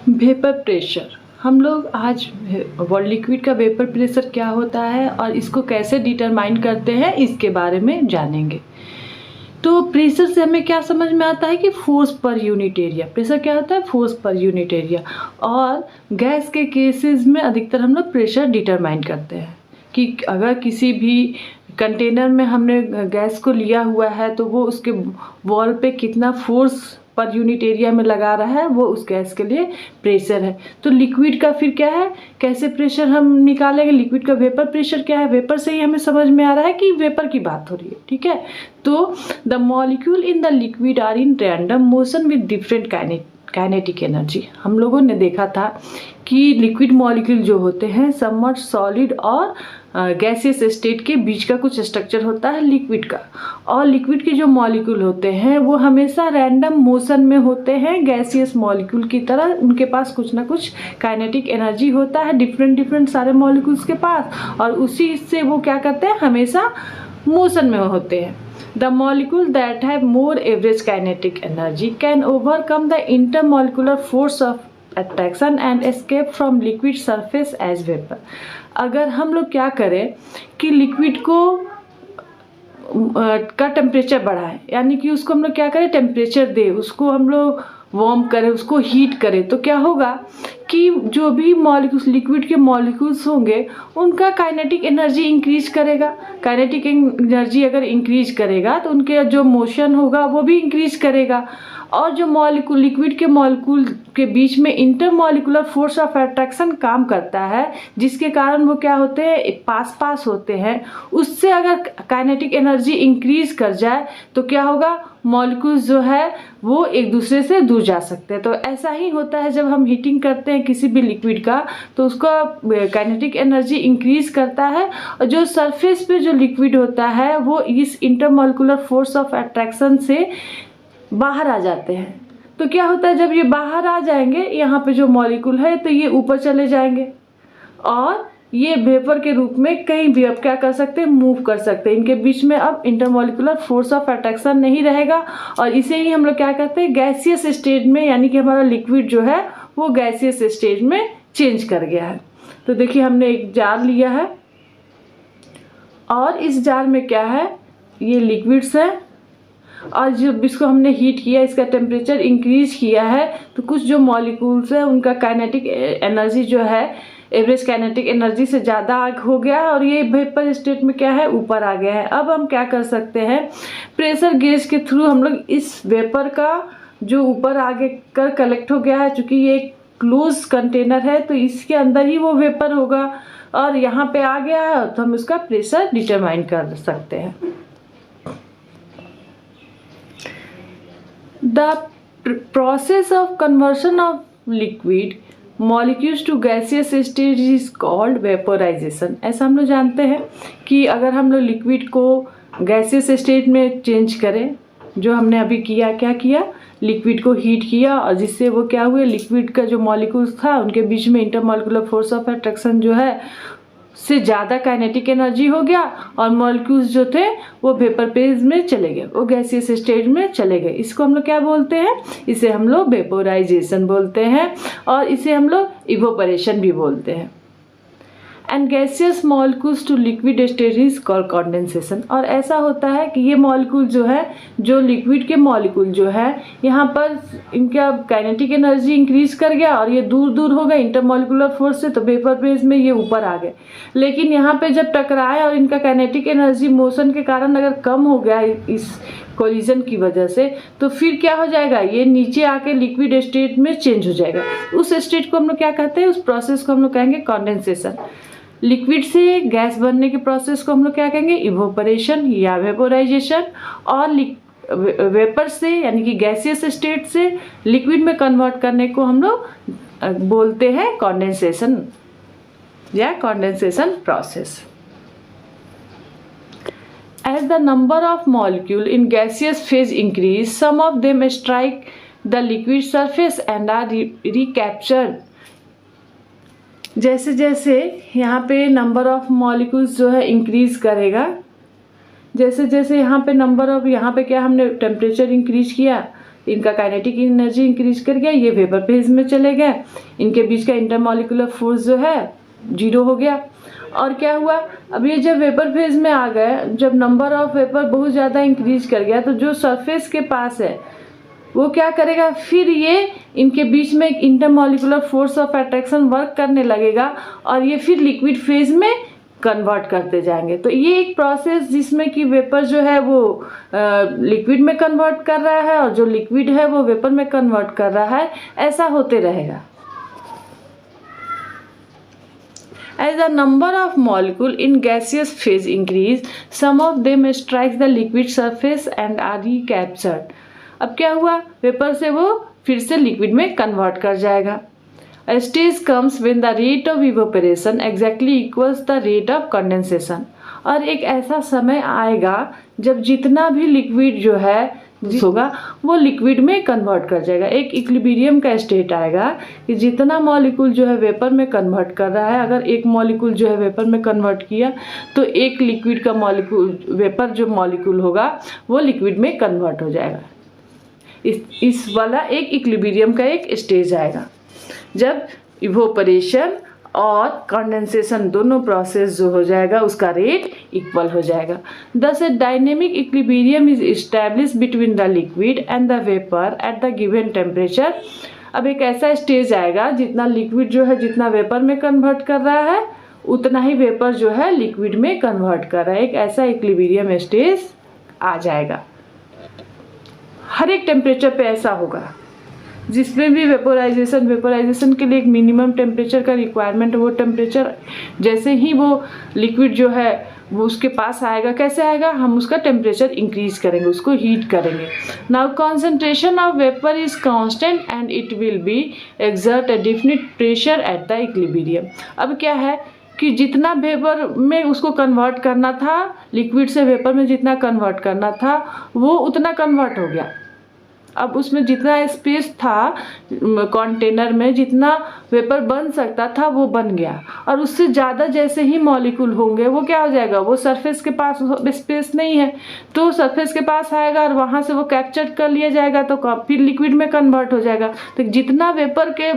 Vapour pressure, हम लोग आज लिक्विड का वेपर प्रेशर क्या होता है और इसको कैसे डिटरमाइन करते हैं इसके बारे में जानेंगे। तो प्रेशर से हमें क्या समझ में आता है कि force per unit area. Pressure क्या होता है? Force per unit area. और गैस के केसेस में अधिकतर हम लोग प्रेशर डिटरमाइन करते हैं कि अगर किसी भी कंटेनर में हमने गैस को लिया हुआ है तो वो उसके वॉल पे कितना फोर्स पर यूनिट एरिया में लगा रहा है, वो उस गैस के लिए प्रेशर है। तो लिक्विड का फिर क्या है, कैसे प्रेशर हम निकालेंगे? लिक्विड का वेपर प्रेशर क्या है? वेपर से ही हमें समझ में आ रहा है कि वेपर की बात हो रही है, ठीक है। तो the molecule in the liquid are in random motion with different kinetic energy. हम लोगों ने देखा था कि लिक्विड मॉलिक्यूल जो होते हैं समवट सॉलिड और गैसियस स्टेट के बीच का कुछ स्ट्रक्चर होता है लिक्विड का। और लिक्विड के जो मॉलिक्यूल होते हैं वो हमेशा रैंडम मोशन में होते हैं गैसियस मॉलिक्यूल की तरह। उनके पास कुछ ना कुछ काइनेटिक एनर्जी होता है डिफरेंट सारे मॉलिक्यूल्स के पास, और उसी से वो क्या करते हैं, हमेशा मोशन में होते हैं। The molecule that have more average kinetic energy can overcome the intermolecular force of attraction and escape from liquid surface as vapor। अगर हम लोग क्या करें कि लिक्विड को का टेम्परेचर बढ़ाएं, यानी कि उसको हम लोग क्या करें, टेम्परेचर दे, उसको हम लोग वार्म करें, उसको हीट करें, तो क्या होगा कि जो भी मॉलिक्यूल्स लिक्विड के मॉलिक्यूल्स होंगे उनका काइनेटिक एनर्जी इंक्रीज करेगा। काइनेटिक एनर्जी अगर इंक्रीज करेगा तो उनके जो मोशन होगा वो भी इंक्रीज करेगा। और जो मॉलिक्यूल लिक्विड के मॉलिक्यूल के बीच में इंटरमॉलिक्यूलर फोर्स ऑफ अट्रैक्शन काम करता है, जिसके कारण वो क्या होते हैं, पास होते हैं। उससे अगर काइनेटिक एनर्जी इंक्रीज कर जाए तो क्या होगा, मॉलिक्यूल्स जो है वो एक दूसरे से दूर जा सकते हैं। तो ऐसा ही होता है जब हम हीटिंग करते हैं किसी भी लिक्विड का, तो उसका काइनेटिक एनर्जी इंक्रीज करता है और जो सरफेस पे जो लिक्विड होता है वो इस इंटरमॉलिक्यूलर फोर्स ऑफ अट्रैक्शन से बाहर आ जाते हैं। तो क्या होता है, जब ये बाहर आ जाएंगे, यहाँ पे जो मॉलिक्यूल है तो ये ऊपर चले जाएंगे और ये वेपर के रूप में कहीं भी अब क्या कर सकते हैं, मूव कर सकते हैं। इनके बीच में अब इंटरमॉलिक्यूलर फोर्स ऑफ अट्रैक्शन नहीं रहेगा और इसे ही हम लोग क्या कहते हैं, गैसियस स्टेज में, यानी कि हमारा लिक्विड जो है वो गैसियस स्टेज में चेंज कर गया है। तो देखिए हमने एक जार लिया है और इस जार में क्या है, ये लिक्विड्स है और जब इसको हमने हीट किया, इसका टेम्परेचर इंक्रीज किया है, तो कुछ जो मॉलिक्यूल्स है उनका काइनेटिक एनर्जी जो है एवरेज काइनेटिक एनर्जी से ज़्यादा हो गया है और ये वेपर स्टेट में क्या है, ऊपर आ गया है। अब हम क्या कर सकते हैं, प्रेशर गेज के थ्रू हम लोग इस वेपर का जो ऊपर आगे कर कलेक्ट हो गया है, चूँकि ये एक क्लोज कंटेनर है तो इसके अंदर ही वो वेपर होगा और यहाँ पे आ गया है तो हम उसका प्रेशर डिटरमाइन कर सकते हैं। The process of conversion of liquid molecules to gaseous stage is called vaporization। ऐसा हम लोग जानते हैं कि अगर हम लोग लिक्विड को गैसियस स्टेज में चेंज करें, जो हमने अभी किया, क्या किया, लिक्विड को हीट किया और जिससे वो क्या हुए, लिक्विड का जो मॉलिक्यूल्स था उनके बीच में इंटरमॉलिक्यूलर फोर्स ऑफ अट्रैक्शन जो है से ज़्यादा काइनेटिक एनर्जी हो गया और मॉलिक्यूल्स जो थे वो वेपर फेज में चले गए, वो गैसियस स्टेज में चले गए। इसको हम लोग क्या बोलते हैं, इसे हम लोग वेपोराइजेशन बोलते हैं और इसे हम लोग इवोपरेशन भी बोलते हैं। And gaseous molecules to liquid stage is called condensation. और ऐसा होता है कि ये मॉलिक्यूल जो है, जो लिक्विड के मॉलिक्यूल जो है, यहाँ पर इनका काइनेटिक एनर्जी इंक्रीज कर गया और ये दूर हो गए इंटरमॉलिक्यूलर फोर्स से, तो वेपर फेज में ये ऊपर आ गए। लेकिन यहाँ पे जब टकराए और इनका काइनेटिक एनर्जी मोशन के कारण अगर कम हो गया इस कोलिजन की वजह से, तो फिर क्या हो जाएगा, ये नीचे आके लिक्विड स्टेट में चेंज हो जाएगा। उस स्टेट को हम लोग क्या कहते हैं, उस प्रोसेस को हम लोग कहेंगे कंडेंसेशन। लिक्विड से गैस बनने के प्रोसेस को हम लोग क्या कहेंगे, इवोपरेशन या वेपोराइजेशन। और वेपर से यानी कि गैसियस स्टेट से लिक्विड में कन्वर्ट करने को हम लोग बोलते हैं कंडेंसेशन या condensation process. As the number of molecules in gaseous phase increase, some of them strike the liquid surface and are recaptured। जैसे जैसे यहाँ पे नंबर ऑफ मॉलिक्यूल्स जो है इंक्रीज करेगा, जैसे जैसे यहाँ पे नंबर ऑफ, यहाँ पे क्या हमने टेम्परेचर इंक्रीज किया इनका काइनेटिक एनर्जी इंक्रीज कर गया, ये वेपर फेज में चले गए, इनके बीच का इंटरमॉलिक्यूलर फोर्स जो है 0 हो गया। और क्या हुआ, अब ये जब वेपर फेज में आ गए, जब नंबर ऑफ वेपर बहुत ज़्यादा इंक्रीज कर गया, तो जो सरफेस के पास है वो क्या करेगा, फिर ये इनके बीच में एक intermolecular force of attraction work करने लगेगा और ये फिर लिक्विड फेज में कन्वर्ट करते जाएंगे। तो ये एक प्रोसेस जिसमें कि वेपर जो है वो लिक्विड में कन्वर्ट कर रहा है और जो लिक्विड है वो वेपर में कन्वर्ट कर रहा है, ऐसा होते रहेगा। As the number of molecule in gaseous phase increase, some of them strike the liquid surface and are recaptured. अब क्या हुआ, वेपर से वो फिर से लिक्विड में कन्वर्ट कर जाएगा। A stage comes when the rate of evaporation exactly equals the rate of condensation. और एक ऐसा समय आएगा जब जितना भी लिक्विड जो है होगा वो लिक्विड में कन्वर्ट कर जाएगा। एक इक्विलिब्रियम का स्टेट आएगा कि जितना मॉलिक्यूल जो है वेपर में कन्वर्ट कर रहा है, अगर एक मॉलिक्यूल जो है वेपर में कन्वर्ट किया तो एक लिक्विड का मॉलिक्यूल, वेपर जो मॉलिक्यूल होगा वो लिक्विड में कन्वर्ट हो जाएगा। इस वाला एक इक्विलिब्रियम का एक स्टेज आएगा जब इवोपरेशन और कंडेंसेशन दोनों प्रोसेस जो हो जाएगा उसका रेट इक्वल हो जाएगा। Thus a dynamic equilibrium is establish between the liquid and the vapour at the given temperature. अब एक ऐसा स्टेज आएगा जितना लिक्विड जो है जितना वेपर में कन्वर्ट कर रहा है उतना ही वेपर जो है लिक्विड में कन्वर्ट कर रहा है। एक ऐसा इक्विलिब्रियम स्टेज आ जाएगा। हर एक टेम्परेचर पे ऐसा होगा जिसमें भी वेपोराइजेशन के लिए एक मिनिमम टेम्परेचर का रिक्वायरमेंट है। वो टेम्परेचर जैसे ही वो लिक्विड जो है वो उसके पास आएगा, कैसे आएगा, हम उसका टेम्परेचर इंक्रीज करेंगे, उसको हीट करेंगे। Now concentration of vapour is constant and it will be exert A definite pressure at the equilibrium. अब क्या है कि जितना वेपर में उसको कन्वर्ट करना था, लिक्विड से वेपर में जितना कन्वर्ट करना था वो उतना कन्वर्ट हो गया। अब उसमें जितना स्पेस था कंटेनर में, जितना वेपर बन सकता था वो बन गया और उससे ज़्यादा जैसे ही मॉलिक्यूल होंगे वो क्या हो जाएगा, वो सरफेस के पास स्पेस नहीं है तो सरफेस के पास आएगा और वहाँ से वो कैप्चर कर लिया जाएगा तो फिर लिक्विड में कन्वर्ट हो जाएगा। तो जितना वेपर के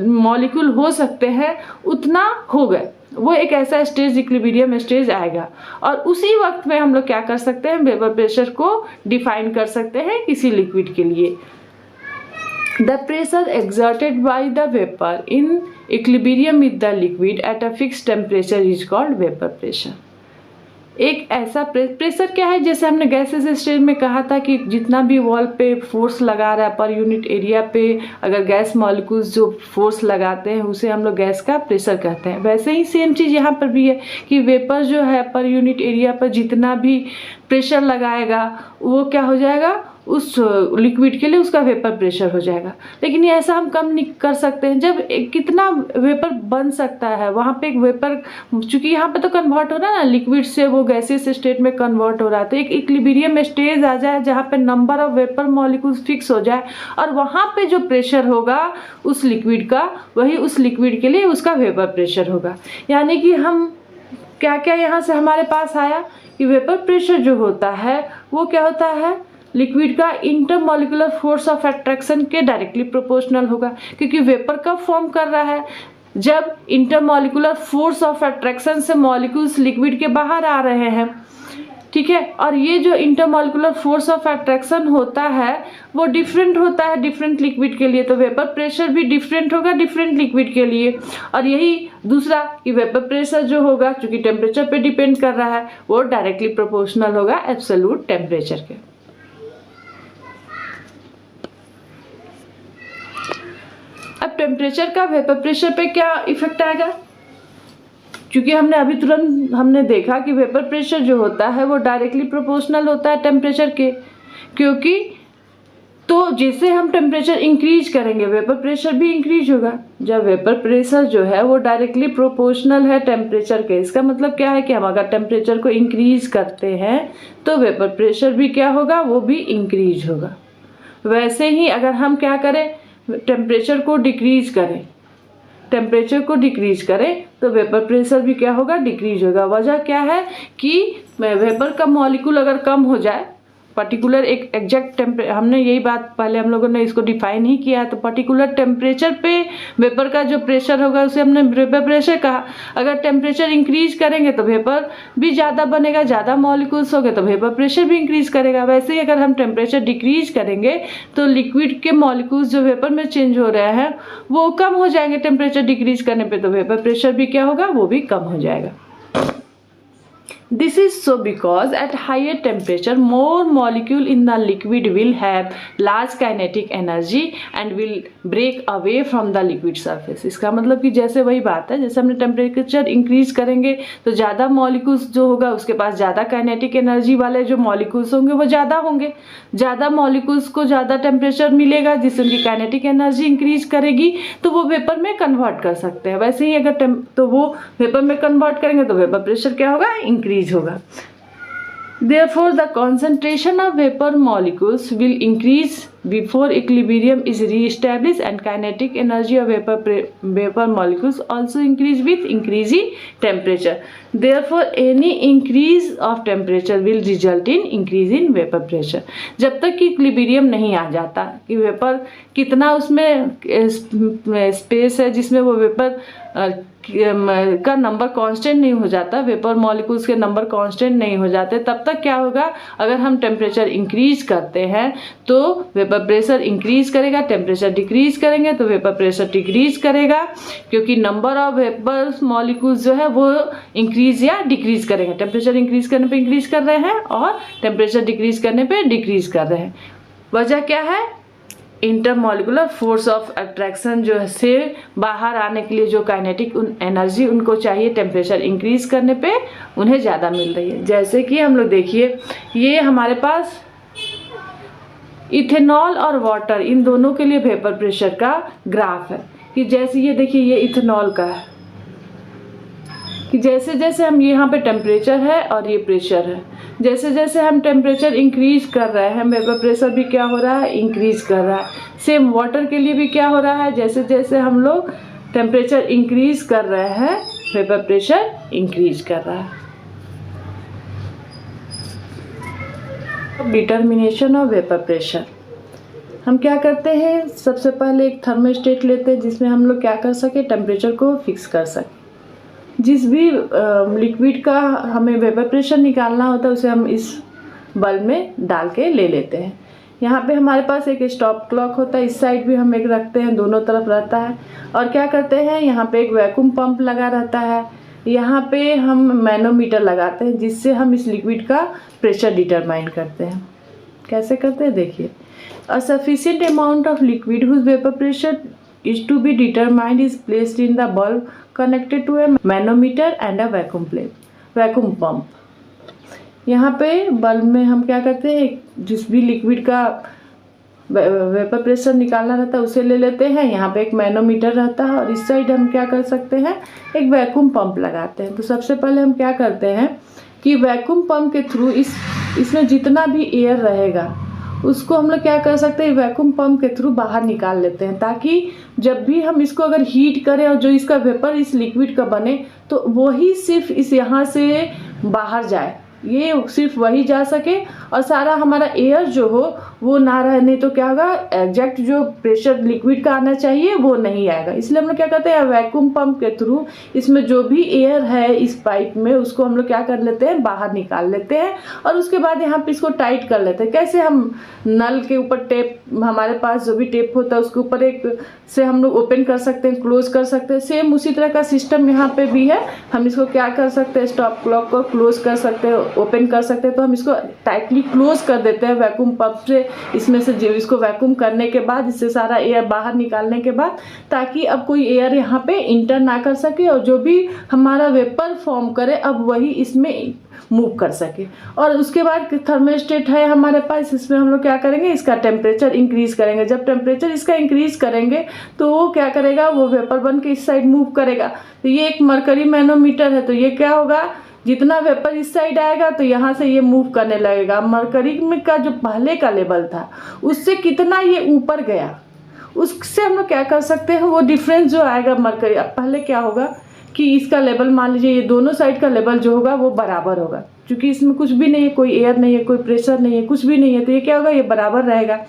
मॉलिक्यूल हो सकते हैं उतना हो गए। वो एक ऐसा स्टेज इक्विलिब्रियम स्टेज आएगा और उसी वक्त में हम लोग क्या कर सकते हैं, वेपर प्रेशर को डिफाइन कर सकते हैं किसी लिक्विड के लिए। The pressure exerted by the vapour in equilibrium with the liquid at a fixed temperature is called vapour pressure. एक ऐसा प्रेशर क्या है, जैसे हमने गैसेस स्टेज में कहा था कि जितना भी वॉल पे फोर्स लगा रहा है पर यूनिट एरिया पे, अगर गैस मॉलिक्यूल्स जो फोर्स लगाते हैं उसे हम लोग गैस का प्रेशर कहते हैं। वैसे ही सेम चीज़ यहाँ पर भी है कि वेपर जो है पर यूनिट एरिया पर जितना भी प्रेशर लगाएगा वो क्या हो जाएगा, उस लिक्विड के लिए उसका वेपर प्रेशर हो जाएगा। लेकिन ये ऐसा हम कम नहीं कर सकते हैं। जब कितना वेपर बन सकता है वहाँ पे एक वेपर, चूँकि यहाँ पे तो कन्वर्ट हो रहा है ना, लिक्विड से वो गैसियस स्टेट में कन्वर्ट हो रहा है, तो एक इक्विलिब्रियम स्टेज आ जाए जहाँ पे number of vapour molecules fix हो जाए और वहाँ पे जो प्रेशर होगा उस लिक्विड का, वही उस लिक्विड के लिए उसका वेपर प्रेशर होगा। यानी कि हम क्या क्या यहाँ से हमारे पास आया कि वेपर प्रेशर जो होता है वो क्या होता है, लिक्विड का इंटरमॉलिक्यूलर फोर्स ऑफ अट्रैक्शन के डायरेक्टली प्रोपोर्शनल होगा। क्योंकि वेपर कब फॉर्म कर रहा है, जब इंटरमॉलिक्यूलर फोर्स ऑफ अट्रैक्शन से मॉलिक्यूल्स लिक्विड के बाहर आ रहे हैं, ठीक है। और ये जो इंटरमॉलिक्यूलर फोर्स ऑफ अट्रैक्शन होता है वो डिफरेंट होता है डिफरेंट लिक्विड के लिए, तो वेपर प्रेशर भी डिफरेंट होगा डिफरेंट लिक्विड के लिए। और यही दूसरा कि वेपर प्रेशर जो होगा चूँकि टेम्परेचर पे डिपेंड कर रहा है वो डायरेक्टली प्रोपोर्शनल होगा एब्सोल्यूट टेम्परेचर के। अब टेम्परेचर का वेपर प्रेशर पे क्या इफेक्ट आएगा, क्योंकि हमने अभी तुरंत हमने देखा कि वेपर प्रेशर जो होता है वो डायरेक्टली प्रोपोर्शनल होता है टेम्परेचर के। क्योंकि तो जैसे हम टेम्परेचर इंक्रीज करेंगे वेपर प्रेशर भी इंक्रीज होगा। जब वेपर प्रेशर जो है वो डायरेक्टली प्रोपोर्शनल है टेम्परेचर के, इसका मतलब क्या है कि हम अगर टेम्परेचर को इंक्रीज करते हैं तो वेपर प्रेशर भी क्या होगा, वो भी इंक्रीज होगा। वैसे ही अगर हम क्या करें, टेम्परेचर को डिक्रीज करें तो वेपर प्रेशर भी क्या होगा, डिक्रीज होगा। वजह क्या है कि वेपर का मॉलिक्यूल अगर कम हो जाए पर्टिकुलर एक एग्जैक्ट हमने यही बात पहले हम लोगों ने इसको डिफाइन ही किया है। तो पर्टिकुलर टेम्परेचर पे वेपर का जो प्रेशर होगा उसे हमने वेपर प्रेशर कहा। अगर टेम्परेचर इंक्रीज करेंगे तो वेपर भी ज़्यादा बनेगा, ज़्यादा मॉलिक्यूल्स हो गए तो वेपर प्रेशर भी इंक्रीज करेगा। वैसे ही अगर हम टेम्परेचर डिक्रीज करेंगे तो लिक्विड के मॉलिक्यूल्स जो वेपर में चेंज हो रहे हैं वो कम हो जाएंगे। टेम्परेचर डिक्रीज करने पे तो वेपर प्रेशर भी क्या होगा, वो भी कम हो जाएगा। This is so because at higher temperature more molecule in the liquid will have large kinetic energy and will break away from the liquid surface। इसका मतलब कि जैसे वही बात है, जैसे हमने टेम्परेचर इंक्रीज करेंगे तो ज़्यादा मॉलिक्यूल्स जो होगा उसके पास ज़्यादा काइनेटिक एनर्जी वाले जो मॉलिक्यूल्स होंगे वो ज़्यादा होंगे। ज़्यादा मॉलिक्यूल्स को ज़्यादा टेम्परेचर मिलेगा जिससे उनकी काइनेटिक एनर्जी इंक्रीज करेगी तो वो वेपर में कन्वर्ट कर सकते हैं। वैसे ही अगर तो वो वेपर में कन्वर्ट करेंगे तो वेपर प्रेशर क्या होगा, इंक्रीज होगा। Therefore, the concentration of vapor molecules will increase before equilibrium is re-established and kinetic energy of vapor molecules also increase with increasing temperature. Therefore, any increase of temperature will result in increase in vapor pressure। जब तक कि equilibrium नहीं आ जाता कि vapour कितना उसमें space है जिसमें वो वेपर का नंबर कांस्टेंट नहीं हो जाता, वेपर मॉलिक्यूल्स के नंबर कांस्टेंट नहीं हो जाते, तब तक क्या होगा, अगर हम टेम्परेचर इंक्रीज करते हैं तो वेपर प्रेशर इंक्रीज करेगा, टेम्परेचर डिक्रीज करेंगे तो वेपर प्रेशर डिक्रीज करेगा, क्योंकि नंबर ऑफ वेपर मॉलिक्यूल्स जो है वो इंक्रीज या डिक्रीज करेंगे। टेम्परेचर इंक्रीज करने पे इंक्रीज कर रहे हैं और टेम्परेचर डिक्रीज करने पे डिक्रीज कर रहे हैं। वजह क्या है, इंटरमॉलिकुलर फोर्स ऑफ अट्रैक्शन जो से बाहर आने के लिए जो काइनेटिक एनर्जी उनको चाहिए टेम्परेचर इंक्रीज करने पे उन्हें ज़्यादा मिल रही है। जैसे कि हम लोग देखिए, ये हमारे पास इथेनॉल और वाटर इन दोनों के लिए वेपर प्रेशर का ग्राफ है कि जैसे ये देखिए ये इथेनॉल का है कि जैसे जैसे हम यहाँ पे टेम्परेचर है और ये प्रेशर है, जैसे जैसे हम टेम्परेचर इंक्रीज कर रहे हैं वेपर प्रेशर भी क्या हो रहा है, इंक्रीज कर रहा है। सेम वाटर के लिए भी क्या हो रहा है, जैसे जैसे हम लोग टेम्परेचर इंक्रीज कर रहे हैं वेपर प्रेशर इंक्रीज कर रहा है। डिटर्मिनेशन ऑफ वेपर प्रेशर, हम क्या करते हैं, सबसे पहले एक थर्मोस्टेट लेते हैं जिसमें हम लोग क्या कर सके, टेम्परेचर को फिक्स कर सके। जिस भी लिक्विड का हमें वेपर प्रेशर निकालना होता है उसे हम इस बल्ब में डाल के ले लेते हैं। यहाँ पे हमारे पास एक स्टॉप क्लॉक होता है, इस साइड भी हम एक रखते हैं, दोनों तरफ रहता है। और क्या करते हैं, यहाँ पे एक वैक्यूम पंप लगा रहता है, यहाँ पे हम मैनोमीटर लगाते हैं जिससे हम इस लिक्विड का प्रेशर डिटरमाइन करते हैं। कैसे करते हैं देखिए, a sufficient amount of liquid whose vapour pressure is to be determined is placed in the bulb connected to a manometer and a vacuum pump। यहाँ पे बल्ब में हम क्या करते हैं, जिस भी लिक्विड का वेपर प्रेशर निकालना रहता है उसे ले लेते हैं। यहाँ पे एक मैनोमीटर रहता है और इस साइड हम क्या कर सकते हैं, एक वैक्यूम पंप लगाते हैं। तो सबसे पहले हम क्या करते हैं कि वैक्यूम पंप के थ्रू इसमें जितना भी एयर रहेगा उसको हम लोग क्या कर सकते हैं, वैक्यूम पंप के थ्रू बाहर निकाल लेते हैं, ताकि जब भी हम इसको अगर हीट करें और जो इसका वेपर इस लिक्विड का बने तो वही सिर्फ इस यहाँ से बाहर जाए, ये सिर्फ वही जा सके और सारा हमारा एयर जो हो वो ना रहे, नहीं तो क्या होगा, एग्जैक्ट जो प्रेशर लिक्विड का आना चाहिए वो नहीं आएगा। इसलिए हम लोग क्या करते हैं, वैक्यूम पंप के थ्रू इसमें जो भी एयर है इस पाइप में उसको हम लोग क्या कर लेते हैं, बाहर निकाल लेते हैं और उसके बाद यहाँ पे इसको टाइट कर लेते हैं। कैसे, हम नल के ऊपर टेप, हमारे पास जो भी टेप होता है उसके ऊपर एक से हम लोग ओपन कर सकते हैं, क्लोज कर सकते हैं। सेम उसी तरह का सिस्टम यहाँ पे भी है, हम इसको क्या कर सकते हैं, स्टॉप क्लॉक को क्लोज कर सकते हैं, ओपन कर सकते हैं। तो हम इसको टाइटली क्लोज कर देते हैं वैक्यूम पंप से, इसमें से जो इसको वैक्यूम करने के बाद इससे सारा एयर बाहर निकालने के बाद, ताकि अब कोई एयर यहाँ पे इंटर ना कर सके और जो भी हमारा वेपर फॉर्म करे अब वही इसमें मूव कर सके। और उसके बाद थर्मोस्टेट है हमारे पास, इसमें हम लोग क्या करेंगे, इसका टेम्परेचर इंक्रीज करेंगे। जब टेम्परेचर इसका इंक्रीज करेंगे तो वो क्या करेगा, वो वेपर बन के इस साइड मूव करेगा। तो ये एक मरकरी मैनोमीटर है, तो ये क्या होगा, जितना वेपर इस साइड आएगा तो यहाँ से ये मूव करने लगेगा। मरकरी में का जो पहले का लेवल था उससे कितना ये ऊपर गया, उससे हम लोग क्या कर सकते हैं, वो डिफरेंस जो आएगा मरकरी, अब पहले क्या होगा कि इसका लेवल मान लीजिए ये दोनों साइड का लेवल जो होगा वो बराबर होगा, क्योंकि इसमें कुछ भी नहीं है, कोई एयर नहीं है, कोई प्रेशर नहीं है, कुछ भी नहीं है, तो ये क्या होगा, ये बराबर रहेगा।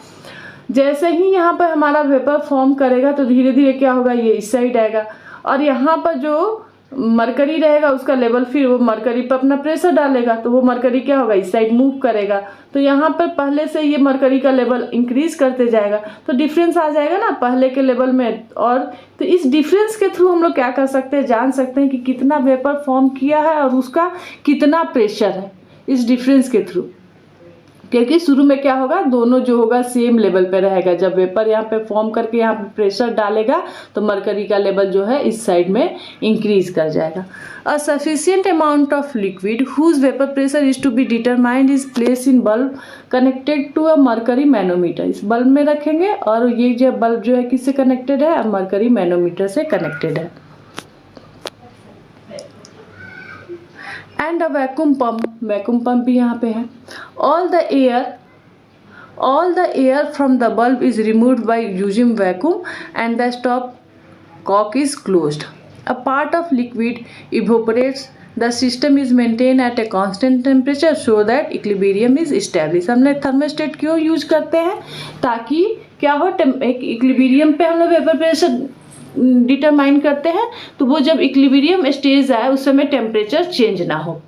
जैसे ही यहाँ पर हमारा वेपर फॉर्म करेगा तो धीरे धीरे क्या होगा, ये इस साइड आएगा, और यहाँ पर जो मरकरी रहेगा उसका लेवल, फिर वो मरकरी पर अपना प्रेशर डालेगा तो वो मरकरी क्या होगा, इस साइड मूव करेगा। तो यहाँ पर पहले से ये मरकरी का लेवल इंक्रीज करते जाएगा, तो डिफरेंस आ जाएगा ना पहले के लेवल में। और तो इस डिफरेंस के थ्रू हम लोग क्या कर सकते हैं, जान सकते हैं कि कितना वेपर फॉर्म किया है और उसका कितना प्रेशर है, इस डिफरेंस के थ्रू। क्योंकि शुरू में क्या होगा, दोनों जो होगा सेम लेवल पे रहेगा। जब वेपर यहाँ पे फॉर्म करके यहाँ पे प्रेशर डालेगा तो मरकरी का लेवल जो है इस साइड में इंक्रीज कर जाएगा। A sufficient amount of liquid whose vapour pressure is to be determined is place in bulb connected to a mercury manometer. इस बल्ब में रखेंगे और ये जो बल्ब जो है किससे कनेक्टेड है, मरकरी मैनोमीटर से कनेक्टेड है। एंड अ वैक्यूम पंप भी यहाँ पे है। All the air from the bulb is removed by using vacuum and the stopcock is closed. A part of liquid evaporates, the system is maintain at a constant temperature so that equilibrium is establish. हमने thermostat क्यों use करते हैं, ताकि क्या हो, एक equilibrium पे हम लोग वेपर प्रेशर डिटरमाइन करते हैं, तो वो जब इक्विलिब्रियम स्टेज आए उस समय टेम्परेचर चेंज ना हो।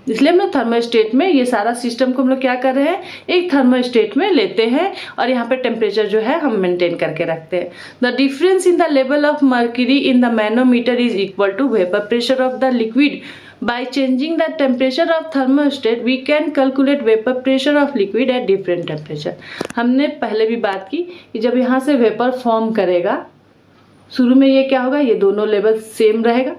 इसलिए हम लोग थर्मोस्टेट में ये सारा सिस्टम को हम लोग क्या कर रहे हैं, एक थर्मोस्टेट में लेते हैं और यहाँ पे टेम्परेचर जो है हम मेंटेन करके रखते हैं। The difference in the level of mercury in the manometer is equal to vapour pressure of the liquid. By changing the temperature of thermostat, we can calculate vapor pressure of liquid at different temperature। हमने पहले भी बात की कि जब यहाँ से vapour form करेगा, शुरू में ये क्या होगा, ये दोनों लेवल सेम रहेगा।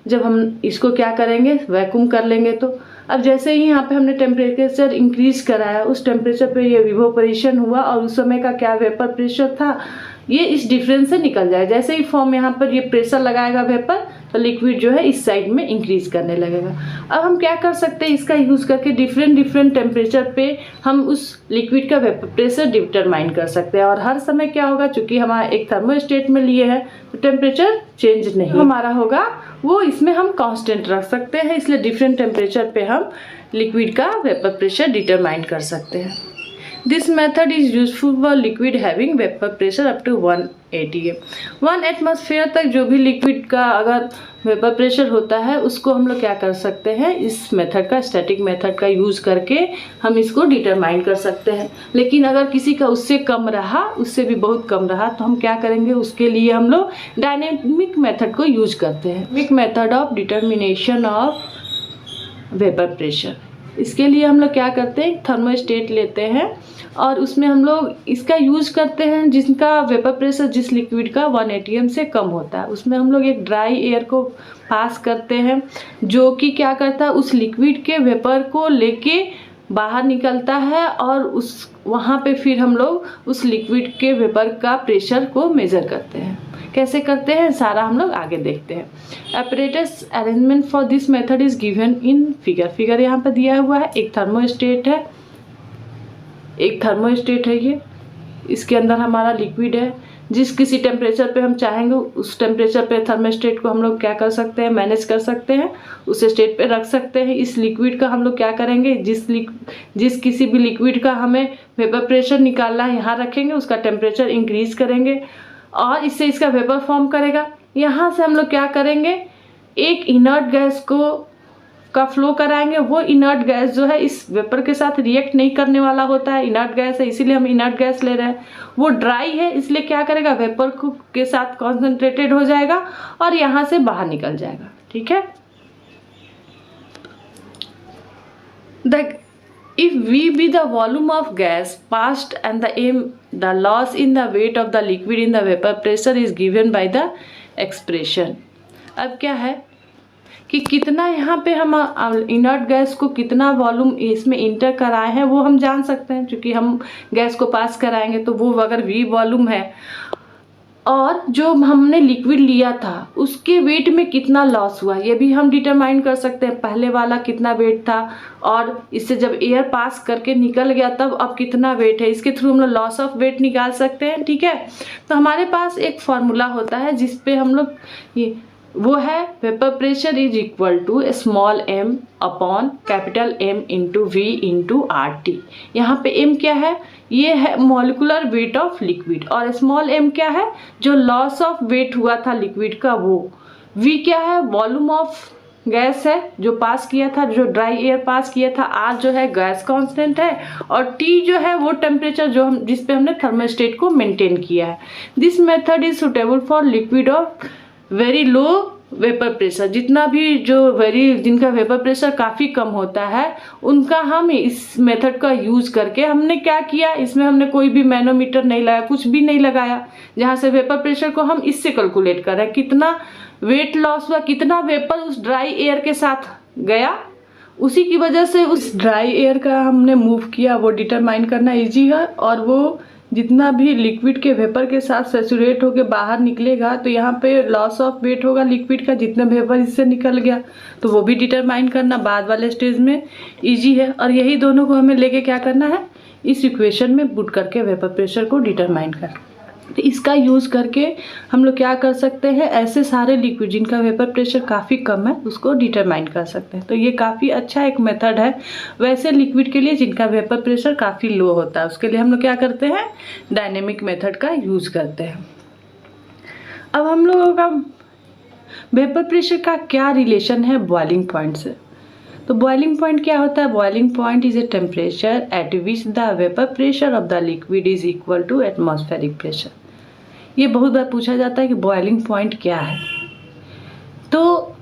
जब हम इसको क्या करेंगे, वैक्यूम कर लेंगे, तो अब जैसे ही यहाँ पे हमने टेम्परेचर इंक्रीज कराया, उस टेम्परेचर पे ये इवोपरेशन हुआ और उस समय का क्या वेपर प्रेशर था, ये इस डिफरेंस से निकल जाए। जैसे ही फॉर्म यहाँ पर ये प्रेशर लगाएगा वेपर, तो लिक्विड जो है इस साइड में इंक्रीज करने लगेगा। अब हम क्या कर सकते हैं, इसका यूज़ करके डिफरेंट टेम्परेचर पे हम उस लिक्विड का वेपर प्रेशर डिटरमाइन कर सकते हैं। और हर समय क्या होगा, चूंकि हमारा एक थर्मोस्टेट में लिए हैं तो टेम्परेचर चेंज नहीं हमारा होगा, वो इसमें हम कांस्टेंट रख सकते हैं। इसलिए डिफरेंट टेम्परेचर पे हम लिक्विड का वेपर प्रेशर डिटरमाइन कर सकते हैं। This method is useful for liquid having vapor pressure up to 1 atm। 1 atmosphere तक जो भी लिक्विड का अगर वेपर प्रेशर होता है उसको हम लोग क्या कर सकते हैं, इस मेथड का, स्टैटिक मेथड का यूज़ करके हम इसको डिटरमाइन कर सकते हैं। लेकिन अगर किसी का उससे कम रहा, उससे भी बहुत कम रहा, तो हम क्या करेंगे, उसके लिए हम लोग डायनेमिक मेथड को यूज करते हैं। Dynamic method of determination of vapour pressure. इसके लिए हम लोग क्या करते हैं, थर्मोस्टेट लेते हैं और उसमें हम लोग इसका यूज़ करते हैं जिसका वेपर प्रेशर जिस लिक्विड का 1 atm से कम होता है, उसमें हम लोग एक ड्राई एयर को पास करते हैं, जो कि क्या करता है, उस लिक्विड के वेपर को लेके बाहर निकलता है और उस वहाँ पे फिर हम लोग उस लिक्विड के वेपर का प्रेशर को मेज़र करते हैं। कैसे करते हैं, सारा हम लोग आगे देखते हैं। apparatus arrangement for this method is given in figure यहाँ पर दिया हुआ है। एक थर्मोस्टेट है, ये इसके अंदर हमारा लिक्विड है। जिस किसी टेम्परेचर पे हम चाहेंगे उस टेम्परेचर पे थर्मोस्टेट को हम लोग क्या कर सकते हैं, मैनेज कर सकते हैं, उस स्टेट पे रख सकते हैं। इस लिक्विड का हम लोग क्या करेंगे, जिस किसी भी लिक्विड का हमें वेपर प्रेशर निकालना है, यहाँ रखेंगे, उसका टेम्परेचर इंक्रीज करेंगे और इससे इसका वेपर फॉर्म करेगा। यहाँ से हम लोग क्या करेंगे, एक इनर्ट गैस का फ्लो कराएंगे। वो इनर्ट गैस जो है इस वेपर के साथ रिएक्ट नहीं करने वाला होता है, इनर्ट गैस है, इसीलिए हम इनर्ट गैस ले रहे हैं। वो ड्राई है, इसलिए क्या करेगा, वेपर के साथ कॉन्सेंट्रेटेड हो जाएगा और यहाँ से बाहर निकल जाएगा। ठीक है, if V be the volume of gas passed and the loss in the weight of the liquid in the vapor pressure is given by the expression। अब क्या है कि कितना यहाँ पे हम इनर्ट गैस को कितना वॉल्यूम इसमें इंटर कराए हैं वो हम जान सकते हैं, क्योंकि हम गैस को पास कराएंगे तो वो अगर V वॉल्यूम है और जो हमने लिक्विड लिया था उसके वेट में कितना लॉस हुआ ये भी हम डिटरमाइन कर सकते हैं। पहले वाला कितना वेट था और इससे जब एयर पास करके निकल गया तब अब कितना वेट है, इसके थ्रू हम लोग लॉस ऑफ वेट निकाल सकते हैं। ठीक है, तो हमारे पास एक फॉर्मूला होता है जिस पे हम लोग ये वो है vapour pressure is equal to small m upon capital M into V into RT। यहाँ पे m क्या है, ये है मॉलिकुलर वेट ऑफ लिक्विड, और स्मॉल m क्या है, जो लॉस ऑफ वेट हुआ था लिक्विड का वो। V क्या है, वॉल्यूम ऑफ गैस है जो पास किया था, जो ड्राई एयर पास किया था। R जो है गैस कांस्टेंट है, और T जो है वो टेम्परेचर जो हम जिस पे हमने थर्मोस्टेट को मेंटेन किया है। This method is suitable for liquid of very low vapour pressure. जितना भी जिनका वेपर प्रेशर काफ़ी कम होता है उनका हम इस मेथड का यूज़ करके हमने क्या किया, इसमें हमने कोई भी मैनोमीटर नहीं लगाया, कुछ भी नहीं लगाया, जहाँ से वेपर प्रेशर को हम इससे कैलकुलेट कर रहे हैं कितना वेट लॉस हुआ, कितना वेपर उस ड्राई एयर के साथ गया, उसी की वजह से उस ड्राई एयर का हमने मूव किया, वो डिटरमाइन करना इजी है। और वो जितना भी लिक्विड के वेपर के साथ सैचुरेट होकर बाहर निकलेगा तो यहाँ पे लॉस ऑफ वेट होगा लिक्विड का, जितना वेपर इससे निकल गया, तो वो भी डिटरमाइन करना बाद वाले स्टेज में इजी है। और यही दोनों को हमें लेके क्या करना है, इस इक्वेशन में पुट करके वेपर प्रेशर को डिटरमाइन करना। तो इसका यूज़ करके हम लोग क्या कर सकते हैं, ऐसे सारे लिक्विड जिनका वेपर प्रेशर काफ़ी कम है उसको डिटरमाइन कर सकते हैं। तो ये काफ़ी अच्छा एक मेथड है। वैसे लिक्विड के लिए जिनका वेपर प्रेशर काफ़ी लो होता है उसके लिए हम लोग क्या करते हैं, डायनेमिक मेथड का यूज़ करते हैं। अब हम लोगों का वेपर प्रेशर का क्या रिलेशन है बॉइलिंग पॉइंट से। तो बॉइलिंग पॉइंट क्या होता है, boiling point is a temperature at which the vapour pressure of the liquid is equal to atmospheric pressure. ये बहुत बार पूछा जाता है कि बॉइलिंग पॉइंट क्या है, तो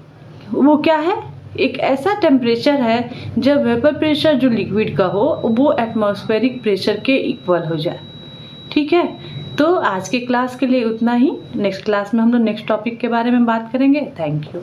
वो क्या है, एक ऐसा टेम्परेचर है जब वेपर प्रेशर जो लिक्विड का हो वो एटमॉस्फेरिक प्रेशर के इक्वल हो जाए। ठीक है, तो आज के क्लास के लिए उतना ही। नेक्स्ट क्लास में हम लोग नेक्स्ट टॉपिक के बारे में बात करेंगे। Thank you.